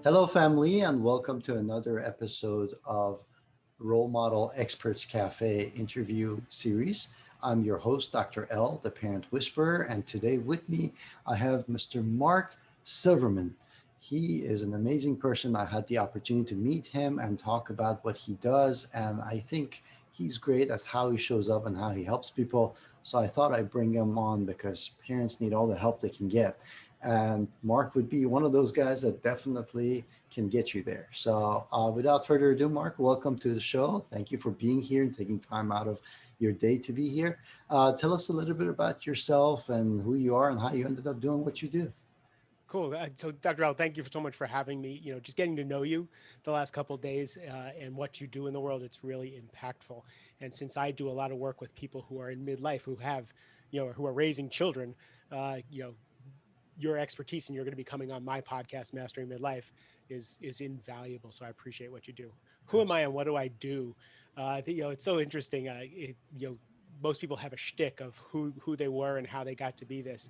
Hello, family, and welcome to another episode of Role Model Experts Cafe interview series. I'm your host, Dr. L, the Parent Whisperer, and today with me I have Mr. Mark Silverman. He is an amazing person. I had the opportunity to meet him and talk about what he does, and I think he's great as how he shows up and how he helps people. So I thought I'd bring him on because parents need all the help they can get. And Mark would be one of those guys that definitely can get you there. So, without further ado, Mark, welcome to the show. Thank you for being here and taking time out of your day to be here. Tell us a little bit about yourself and who you are and how you ended up doing what you do. Cool. So, Dr. Al, thank you so much for having me. Just getting to know you the last couple of days and what you do in the world, it's really impactful. And since I do a lot of work with people who are in midlife, who have, who are raising children, uh, you know, your expertise and you're going to be coming on my podcast, Mastering Midlife, is invaluable. So I appreciate what you do. Who am I and what do I do? It's so interesting. Most people have a shtick of who they were and how they got to be this.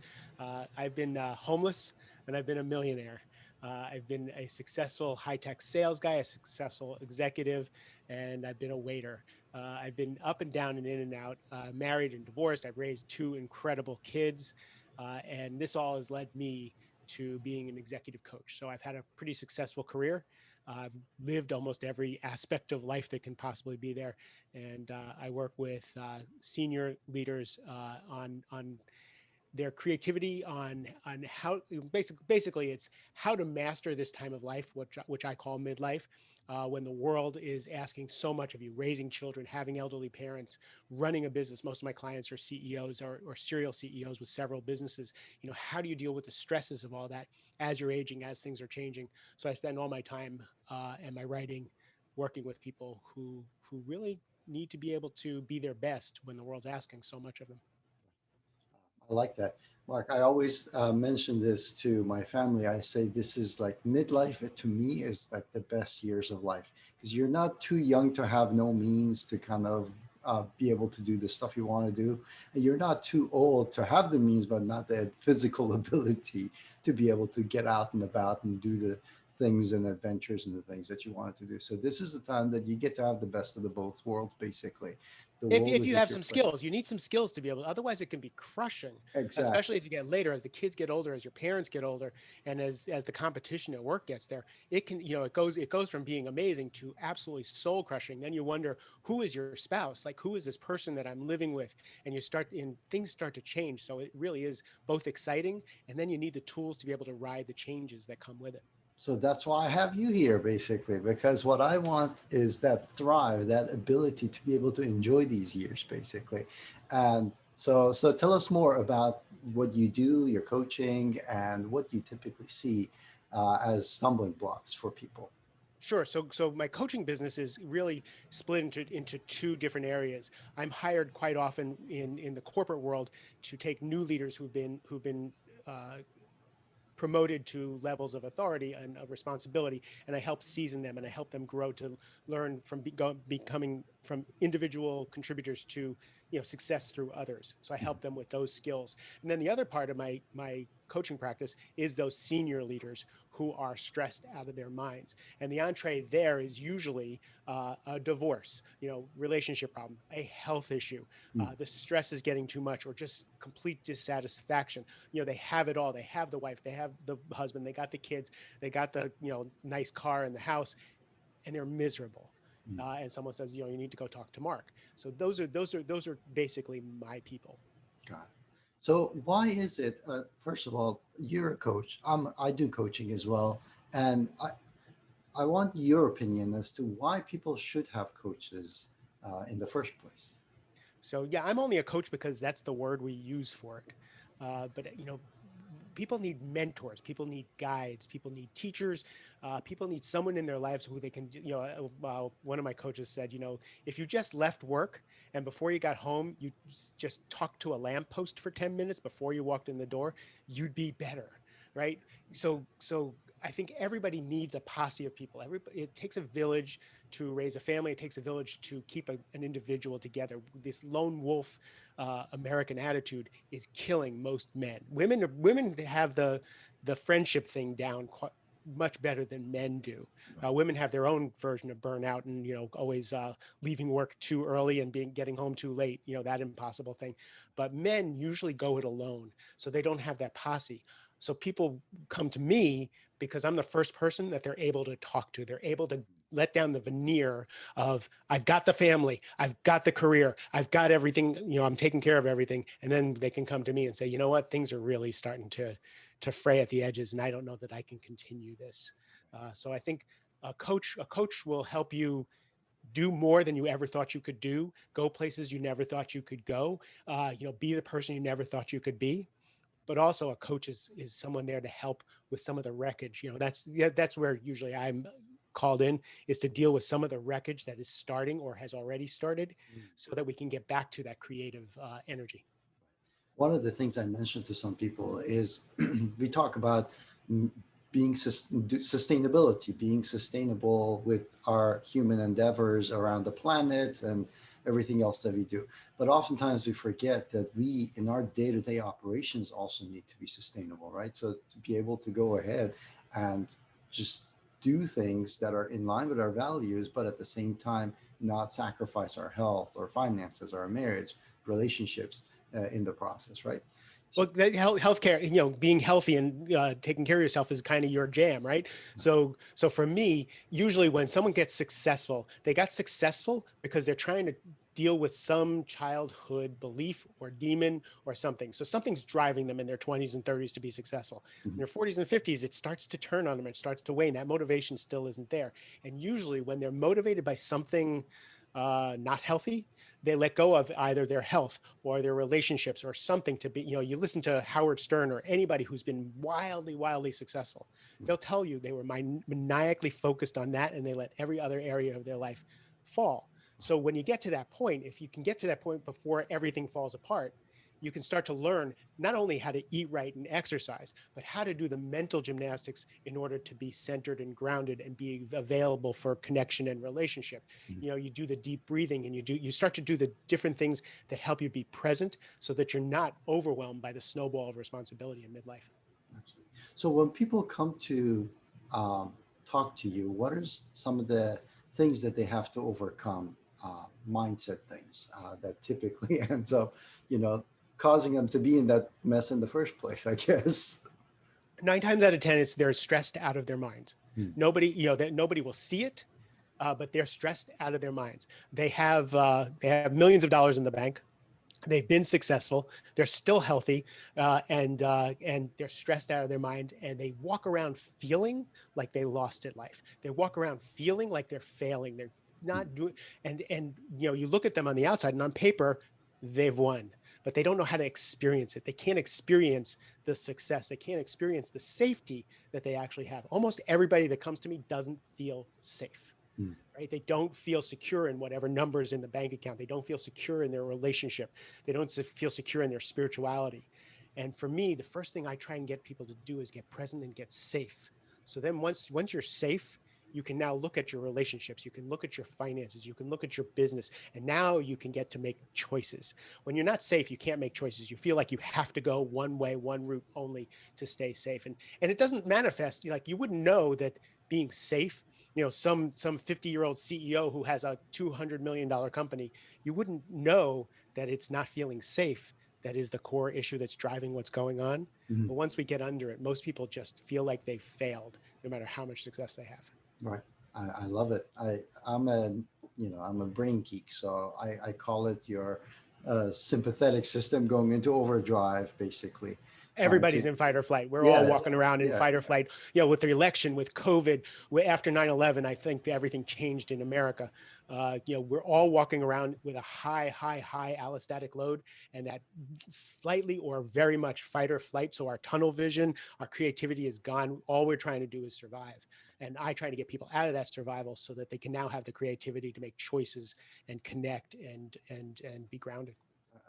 I've been homeless and I've been a millionaire. I've been a successful high tech sales guy, a successful executive, and I've been a waiter. I've been up and down and in and out, married and divorced. I've raised two incredible kids. And this all has led me to being an executive coach. So I've had a pretty successful career. I've lived almost every aspect of life that can possibly be there. And I work with senior leaders on their creativity on how basically it's how to master this time of life, which I call midlife, when the world is asking so much of you, raising children, having elderly parents, running a business. Most of my clients are CEOs or serial CEOs with several businesses. How do you deal with the stresses of all that as you're aging, as things are changing? So I spend all my time and my writing working with people who really need to be able to be their best when the world's asking so much of them. I like that. Mark, I always mention this to my family. I say this is like midlife to me is like the best years of life because you're not too young to have no means to kind of be able to do the stuff you want to do. And you're not too old to have the means, but not the physical ability to be able to get out and about and do the things and adventures and the things that you wanted to do. So this is the time that you get to have the best of the both worlds, basically. The if, world if is you at have your some place. skills, you need some skills to be able, otherwise it can be crushing, especially Exactly. as you get later, as the kids get older, as your parents get older, and as the competition at work gets there. It can, it goes from being amazing to absolutely soul crushing. Then you wonder, who is your spouse? Like, who is this person that I'm living with? And things start to change. So it really is both exciting, and then you need the tools to be able to ride the changes that come with it. So that's why I have you here, basically, because what I want is that thrive, that ability to be able to enjoy these years, basically. And so tell us more about what you do, your coaching, and what you typically see as stumbling blocks for people. Sure. So my coaching business is really split into two different areas. I'm hired quite often in the corporate world to take new leaders who've been uh, promoted to levels of authority and of responsibility, and I help season them and I help them grow to learn from becoming from individual contributors to success through others. So I help them with those skills. And then the other part of my coaching practice is those senior leaders who are stressed out of their minds. And the entree there is usually a divorce, relationship problem, a health issue, Mm. the stress is getting too much, or just complete dissatisfaction. They have it all. They have the wife, they have the husband, they got the kids, they got the nice car and the house, and they're miserable. Mm. And someone says, you need to go talk to Mark. So those are basically my people. Got it. So why is it? First of all, you're a coach. I do coaching as well, and I want your opinion as to why people should have coaches in the first place. So yeah, I'm only a coach because that's the word we use for it. But people need mentors, people need guides, people need teachers, people need someone in their lives who they can. One of my coaches said, if you just left work and before you got home, you just talked to a lamppost for 10 minutes before you walked in the door, you'd be better, right? So I think everybody needs a posse of people. It takes a village to raise a family. It takes a village to keep an individual together. This lone wolf American attitude is killing most men. Women have the friendship thing down much better than men do. Women have their own version of burnout and, always leaving work too early and getting home too late, that impossible thing. But men usually go it alone. So they don't have that posse. So people come to me because I'm the first person that they're able to talk to. They're able to let down the veneer of, I've got the family, I've got the career, I've got everything, I'm taking care of everything. And then they can come to me and say, you know what, things are really starting to fray at the edges, and I don't know that I can continue this. So I think a coach will help you do more than you ever thought you could do, go places you never thought you could go, be the person you never thought you could be. But also a coach is someone there to help with some of the wreckage. That's where usually I'm called in, is to deal with some of the wreckage that is starting or has already started, so that we can get back to that creative energy. One of the things I mentioned to some people is we talk about being sustainability, being sustainable with our human endeavors around the planet and everything else that we do. But oftentimes we forget that we, in our day-to-day operations, also need to be sustainable, right? So to be able to go ahead and just do things that are in line with our values, but at the same time, not sacrifice our health or finances or our marriage, relationships in the process, right? So, Well, healthcare, being healthy and taking care of yourself is kind of your jam, right? So for me, usually when someone gets successful, they got successful because they're trying to deal with some childhood belief or demon or something. So something's driving them in their 20s and 30s to be successful. In their 40s and 50s, it starts to turn on them. It starts to wane. That motivation still isn't there. And usually when they're motivated by something not healthy, they let go of either their health or their relationships or something to be, you listen to Howard Stern or anybody who's been wildly successful. They'll tell you they were maniacally focused on that and they let every other area of their life fall. So when you get to that point, if you can get to that point before everything falls apart, you can start to learn not only how to eat right and exercise, but how to do the mental gymnastics in order to be centered and grounded and be available for connection and relationship. You do the deep breathing and you start to do the different things that help you be present so that you're not overwhelmed by the snowball of responsibility in midlife. absolutely. So when people come to um, talk to you, what are some of the things that they have to overcome, mindset things that typically ends up, you know, causing them to be in that mess in the first place, I guess. 9 times out of 10, they're stressed out of their minds. Hmm. Nobody will see it, but they're stressed out of their minds. They have millions of dollars in the bank. They've been successful. They're still healthy, and they're stressed out of their mind. And they walk around feeling like they lost at life. They walk around feeling like they're failing. They're not doing. And you look at them on the outside, and on paper, they've won, but they don't know how to experience it. They can't experience the success. They can't experience the safety that they actually have. Almost everybody that comes to me doesn't feel safe. Hmm. Right? They don't feel secure in whatever numbers in the bank account. They don't feel secure in their relationship. They don't feel secure in their spirituality. And for me, the first thing I try and get people to do is get present and get safe. So then once you're safe, you can now look at your relationships. You can look at your finances. You can look at your business. And now you can get to make choices. When you're not safe, you can't make choices. You feel like you have to go one way, one route only to stay safe. And it doesn't manifest, like you wouldn't know that being safe, some 50-year-old CEO who has a $200 million company, you wouldn't know that it's not feeling safe that is the core issue that's driving what's going on. Mhm. But once we get under it, most people just feel like they failed, no matter how much success they have. Right. I love it. I'm a brain geek, so I call it your sympathetic system going into overdrive, basically. Trying Everybody's to, in fight or flight. We're all yeah, walking around in yeah. fight or flight. With the election, with COVID, after 9/11, I think everything changed in America. We're all walking around with a high allostatic load, and that slightly or very much fight or flight. So our tunnel vision, our creativity is gone. All we're trying to do is survive. And I try to get people out of that survival so that they can now have the creativity to make choices and connect and be grounded.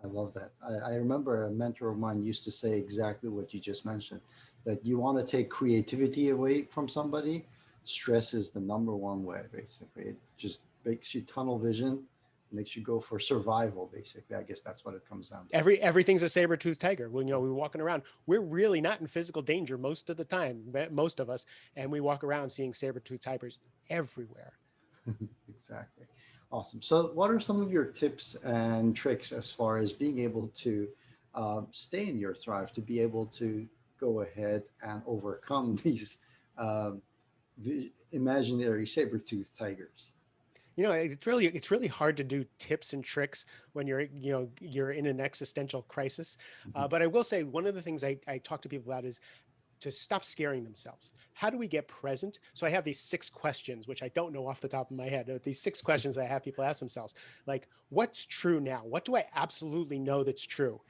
I love that. I remember a mentor of mine used to say exactly what you just mentioned, that you want to take creativity away from somebody, stress is the number one way, basically. It just makes you tunnel vision makes you go for survival, basically. I guess that's what it comes down to. Everything's a saber-toothed tiger. When we're walking around, we're really not in physical danger most of the time, most of us, and we walk around seeing saber-toothed tigers everywhere. Exactly. Awesome. So, what are some of your tips and tricks as far as being able to stay in your thrive, to be able to go ahead and overcome these um, imaginary saber-toothed tigers? It's really hard to do tips and tricks when you're in an existential crisis. Mhm. But I will say one of the things I talk to people about is to stop scaring themselves. How do we get present? So I have these 6 questions, which I don't know off the top of my head. These 6 questions that I have people ask themselves, like, what's true now? What do I absolutely know that's true?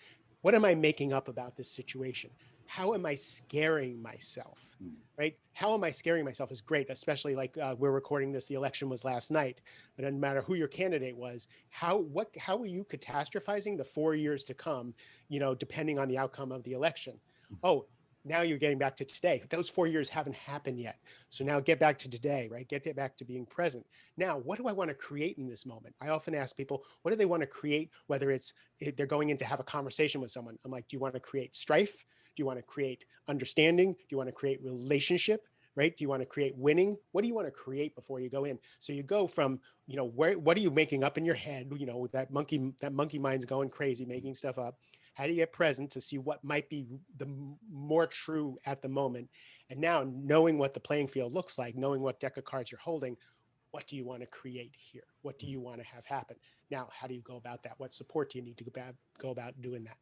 What am I making up about this situation? How am I scaring myself? Mm. Right? How am I scaring myself is great, especially like we're recording this. The election was last night, but no matter who your candidate was, how are you catastrophizing the 4 years to come? Depending on the outcome of the election. Oh, now you're getting back to today. Those 4 years haven't happened yet. So now get back to today, right? Get back to being present. Now, what do I want to create in this moment? I often ask people, what do they want to create? Whether they're going in to have a conversation with someone. I'm like, do you want to create strife? Do you want to create understanding? Do you want to create relationship? Right? Do you want to create winning? What do you want to create before you go in? So you go from, what are you making up in your head? That monkey mind's going crazy, making stuff up. How do you get present to see what might be the more true at the moment? And now knowing what the playing field looks like, knowing what deck of cards you're holding, what do you want to create here? What do you want to have happen? Now, how do you go about that? What support do you need to go about doing that?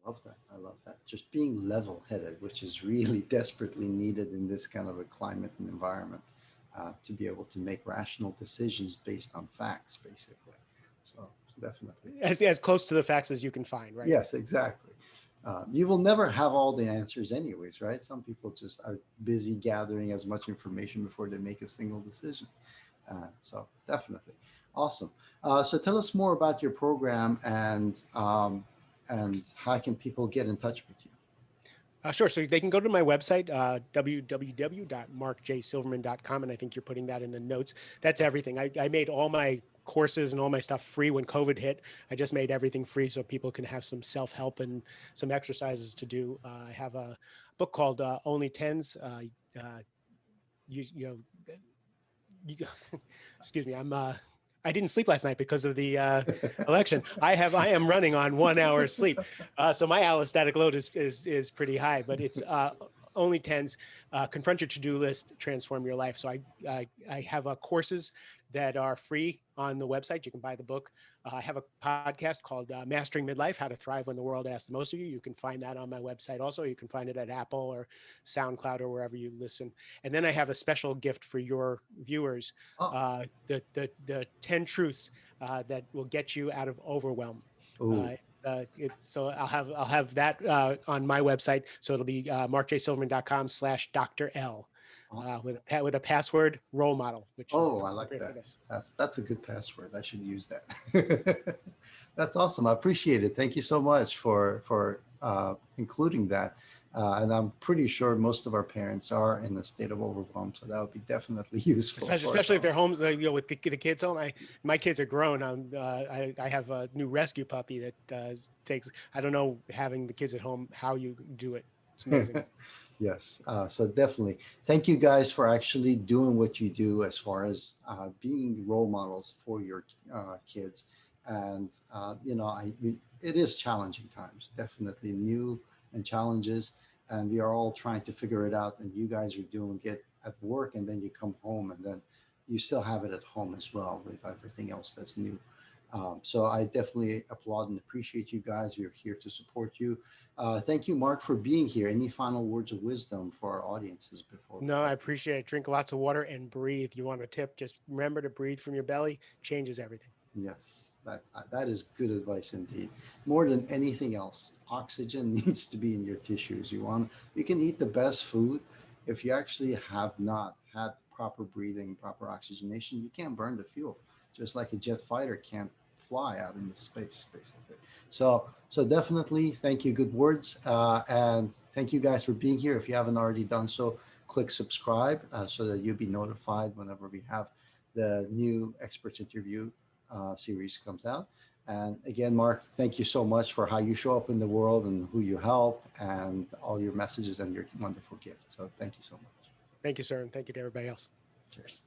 I love that. I love that. Just being level headed, which is really desperately needed in this kind of a climate and environment, to be able to make rational decisions based on facts, basically. So, definitely. As close to the facts as you can find, right? Yes, exactly. You will never have all the answers, anyways, right? Some people just are busy gathering as much information before they make a single decision. So, definitely. Awesome. So, tell us more about your program and how can people get in touch with you? Sure. So they can go to my website, www.markjsilverman.com. And I think you're putting that in the notes. That's everything. I made all my courses and all my stuff free when COVID hit. I just made everything free so people can have some self-help and some exercises to do. I have a book called Only Tens. You, you know, you, excuse me. I didn't sleep last night because of the election. I am running on 1 hour sleep, so my allostatic load is pretty high. But it's only tens. Confront your to-do list, transform your life. So I have courses that are free on the website. You can buy the book. I have a podcast called Mastering Midlife: How to Thrive When the World Asks the Most of You. You can find that on my website. Also, you can find it at Apple or SoundCloud or wherever you listen. And then I have a special gift for your viewers: Oh, the 10 truths that will get you out of overwhelm. oh, Uh, so I'll have that on my website. So it'll be markjsilverman.com/Dr. L awesome. with a password role model, which is Oh, I like appropriate for that. this. That's a good password. I should use that. That's awesome. I appreciate it. Thank you so much for including that. And I'm pretty sure most of our parents are in a state of overwhelm, so that would be definitely useful for Especially if them. they're home, with the kids home. My kids are grown. I have a new rescue puppy that takes. I don't know, having the kids at home, how you do it. It's amazing. Yes, so definitely. Thank you guys for actually doing what you do as far as being role models for your kids. And, it is challenging times, definitely new and challenges. And we are all trying to figure it out. And you guys are doing it at work, and then you come home, and then you still have it at home as well with everything else that's new. So I definitely applaud and appreciate you guys. We're here to support you. Thank you, Mark, for being here. Any final words of wisdom for our audiences before we No, I go? appreciate it. Drink lots of water and breathe. You want a tip? Just remember to breathe from your belly. Changes everything. Yes, that is good advice indeed. More than anything else, oxygen needs to be in your tissues. You can eat the best food if you actually have not had proper breathing, proper oxygenation. You can't burn the fuel, just like a jet fighter can't fly out in the space, basically. So definitely, thank you. Good words, and thank you guys for being here. If you haven't already done so, click subscribe so that you'll be notified whenever we have the new experts interview series comes out. And again, Mark, thank you so much for how you show up in the world and who you help and all your messages and your wonderful gift. So thank you so much. Thank you, sir. And thank you to everybody else. Cheers.